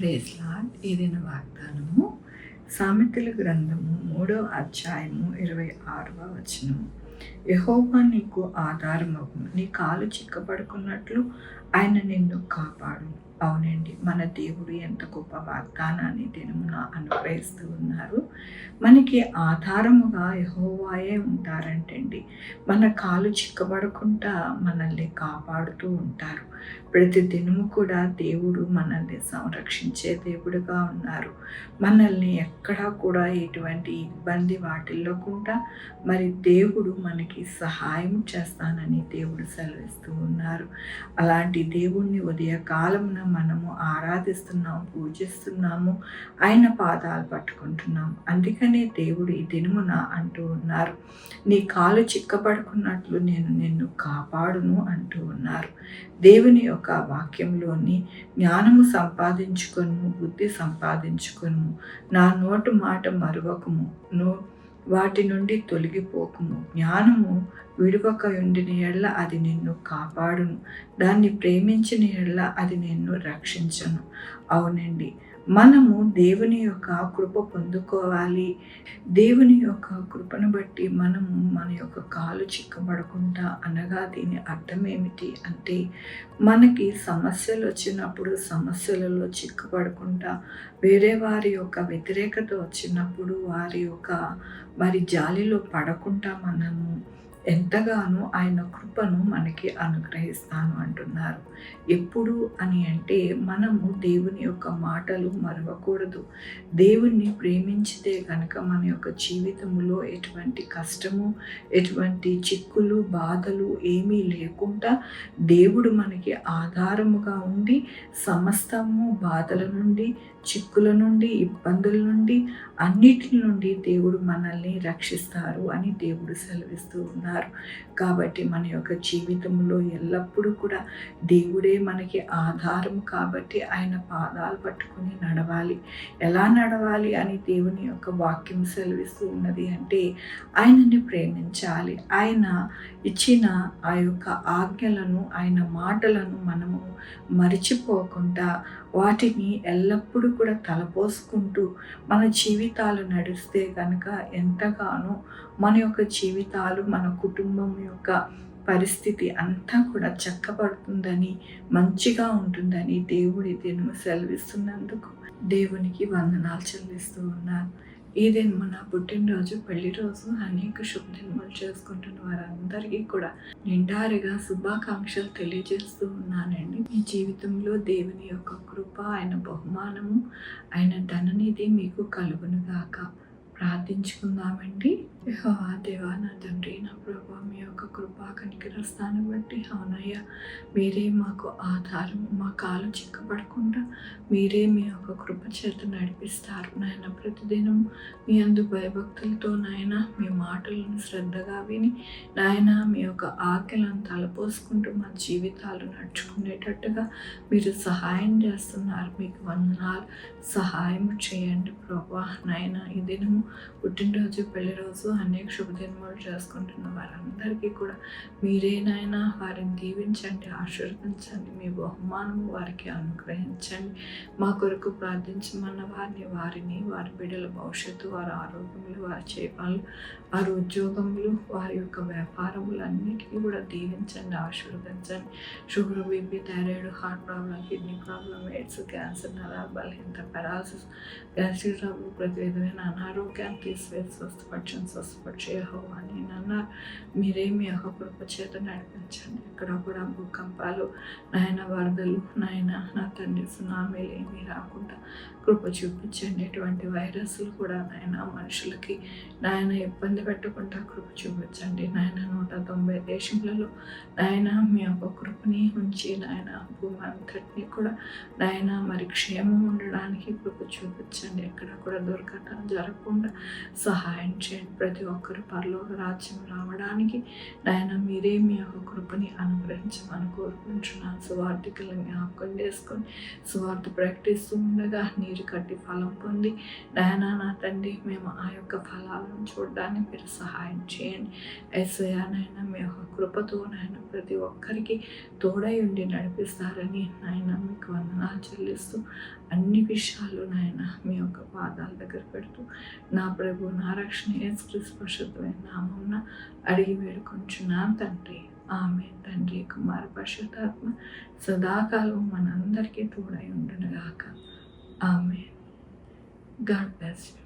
Praise lord. ఏదైనా వాగ్దానము సామెతల గ్రంథము 3వ అధ్యాయము 26వ వచనము. యెహోవా నీకు ఆధారమగును, నీ కాలు చిక్కబడుకున్నట్లు ఆయన నిన్ను కాపాడు. అవునండి, మన దేవుడు ఎంత గొప్ప వాగ్దానాన్ని దినమున అనుగ్రహిస్తూ ఉన్నారు. మనకి ఆధారముగా యెహోవాయే ఉంటారంటండి. మన కాలు చిక్కబడకుండా మనల్ని కాపాడుతూ ఉంటారు. ప్రతి దినము కూడా దేవుడు మనల్ని సంరక్షించే దేవుడుగా ఉన్నారు. మనల్ని ఎక్కడా కూడా ఎటువంటి ఇబ్బంది వాటిల్లకుండా మరి దేవుడు మనకి సహాయం చేస్తానని దేవుడు సెలవిస్తూ ఉన్నారు. అలాంటి దేవుణ్ణి ఉదయకాలమున మనము ఆరాధిస్తున్నాము, పూజిస్తున్నాము, ఆయన పాదాలు పట్టుకుంటున్నాము. అందుకనే దేవుడు ఈ దినమున అంటూ ఉన్నారు, నీ కాలు చిక్కబడుకున్నట్లు నేను నిన్ను కాపాడును అంటూ ఉన్నారు. దేవుని యొక్క వాక్యంలోని జ్ఞానము సంపాదించుకొను, బుద్ధి సంపాదించుకొను, నా నోటు మాట మరువకము, వాటి నుండి తొలగిపోకుము. జ్ఞానము విడువక ఉండిన ఎడల అది నిన్ను కాపాడును, దాన్ని ప్రేమించిన ఎడల అది నిన్ను రక్షించును. అవునండి, మనము దేవుని యొక్క కృప పొందుకోవాలి. దేవుని యొక్క కృపను బట్టి మనము మన యొక్క కాలు చిక్కబడకుండా, అనగా దీని అర్థం ఏమిటి అంటే, మనకి సమస్యలు వచ్చినప్పుడు సమస్యలలో చిక్కుపడకుండా, వేరే వారి యొక్క వ్యతిరేకత వచ్చినప్పుడు వారి యొక్క మరి జాలిలో పడకుండా మనము ఎంతగానో ఆయన కృపను మనకి అనుగ్రహిస్తాను అంటున్నారు. ఎప్పుడు అని అంటే, మనము దేవుని యొక్క మాటలు మరవకూడదు. దేవుణ్ణి ప్రేమించితే కనుక మన యొక్క జీవితంలో ఎటువంటి కష్టము, ఎటువంటి చిక్కులు, బాధలు ఏమీ లేకుండా దేవుడు మనకి ఆధారముగా ఉండి సమస్తము బాధల నుండి, చిక్కుల నుండి, ఇబ్బందుల నుండి, అన్నిటి నుండి దేవుడు మనల్ని రక్షిస్తారు అని దేవుడు సెలవిస్తూ ఉన్నారు. కాబట్టి మన యొక్క జీవితంలో ఎల్లప్పుడూ కూడా దేవుడే మనకి ఆధారం. కాబట్టి ఆయన పాదాలు పట్టుకొని నడవాలి. ఎలా నడవాలి అని దేవుని యొక్క వాక్యం సెలవిస్తూ ఉన్నది అంటే, ఆయనని ప్రేమించాలి. ఆయన ఇచ్చిన ఆ యొక్క ఆజ్ఞలను, ఆయన మాటలను మనము మరిచిపోకుండా వాటిని ఎల్లప్పుడూ కూడా తలపోసుకుంటూ మన జీవితాలు నడిస్తే కనుక ఎంతగానో మన యొక్క జీవితాలు, మన కుటుంబం యొక్క పరిస్థితి అంతా కూడా చక్కబడుతుందని, మంచిగా ఉంటుందని దేవుడి దినము సెలవిస్తున్నందుకు దేవునికి వందనాలు చెల్లిస్తూ ఉన్నాను. ఇదే మన పుట్టినరోజు, పెళ్లి రోజు, అనేక శుభదినములు చేసుకుంటున్న వారందరికీ కూడా నిండారుగా శుభాకాంక్షలు తెలియజేస్తూ ఉన్నానండి. మీ జీవితంలో దేవుని యొక్క కృప, ఆయన బహుమానము, ఆయన ధననిధి మీకు కలుగును గాక. ప్రార్థించుకుందామండి. యెహోవా దేవా, నా తండ్రి, నా ప్రభా, మీ యొక్క కృపా కనికరస్తాను బట్టి అవునయ్యా, మీరే మాకు ఆధారం. మా కాలు చిక్కబడకుండా మీరే మీ యొక్క కృప చేత నడిపిస్తారు నాయన. ప్రతిదినం మీ అందు భయభక్తులతో నాయన మీ మాటలను శ్రద్ధగా విని నాయన మీ యొక్క ఆజ్ఞలను తలపోసుకుంటూ మా జీవితాలు నడుచుకునేటట్టుగా మీరు సహాయం చేస్తున్నారు. మీకు వందనాలు. సహాయం చేయండి ప్రభా నాయన. ఈ దినము పుట్టినరోజు, పెళ్లి రోజు, అనేక శుభదినములు చేసుకుంటున్న వారందరికీ కూడా మీరే నాయన వారిని దీవించండి, ఆశీర్వదించండి. మీ బహుమానము వారికి అనుగ్రహించండి. మా కొరకు ప్రార్థించమన్న వారిని, వారి బిడ్డల భవిష్యత్తు, వారి ఆరోగ్యములు, వారి చేపలు, వారి ఉద్యోగములు, వారి యొక్క వ్యాపారములు అన్నిటికీ కూడా దీవించండి, ఆశీర్వదించండి. Sugar, BP, thyroid, heart problem, kidney problem, AIDS, cancer, నరాల బలహీనత, పెరాలసిస్, గ్యాస్ట్రిక్ ట్రబుల్, ప్రతి విధమైన అనారోగ్యాన్ని తీసివేసి స్వస్థపరిచే యెహోవా అని అన్నారు. మీరే మీ యొక్క కృప చేత నడిపించండి. ఎక్కడ కూడా భూకంపాలు నాయన, వరదలు నాయన, నా తండ్రి సునామీలు ఏమీ రాకుండా కృప చూపించండి. ఎటువంటి వైరస్లు కూడా నాయన మనుషులకి నాయన ఇబ్బంది పెట్టకుండా కృప చూపించండి నాయన. 190 దేశములలో నాయన మీ యొక్క కృపని ఉంచి నాయన భూమి అంతటినీ కూడా నాయన మరి క్షేమం ఉండడానికి కృప చూపించండి. ఎక్కడ కూడా దుర్ఘటన జరగకుండా సహాయం చేయండి. ప్రతి ఒక్కరు పరలోక రాజ్యం రాజ్యం రావడానికి నాయన మీరే మీ యొక్క కృపని అనుగ్రహించమని కోరుకుంటున్నాను. సువార్థికులను జ్ఞాపకం చేసుకొని సువార్త ప్రకటిస్తూ ఉండగా నీరు కట్టి ఫలం పొంది నాయన నా తండ్రి మేము ఆ యొక్క ఫలాలను చూడడానికి మీరు సహాయం చేయండి. యేసయ్యా నాయన మీ యొక్క కృపతో నాయన ప్రతి ఒక్కరికి తోడై ఉండి నడిపిస్తారని నాయన మీకు వందనాలు చెల్లిస్తూ అన్ని విషయాలు నాయన మీ యొక్క పాదాల దగ్గర పెడుతూ నా ప్రభు నా రక్షణ యేసుక్రీస్తు పరిశుద్ధమైన నామమున అడిగి వేడుకొంచున్నాను తండ్రి. ఆమె తండ్రి కుమార పరిశుద్ధాత్మ సదాకాలం మనందరికీ తోడై ఉండునుగాక. ఆమె. God bless you.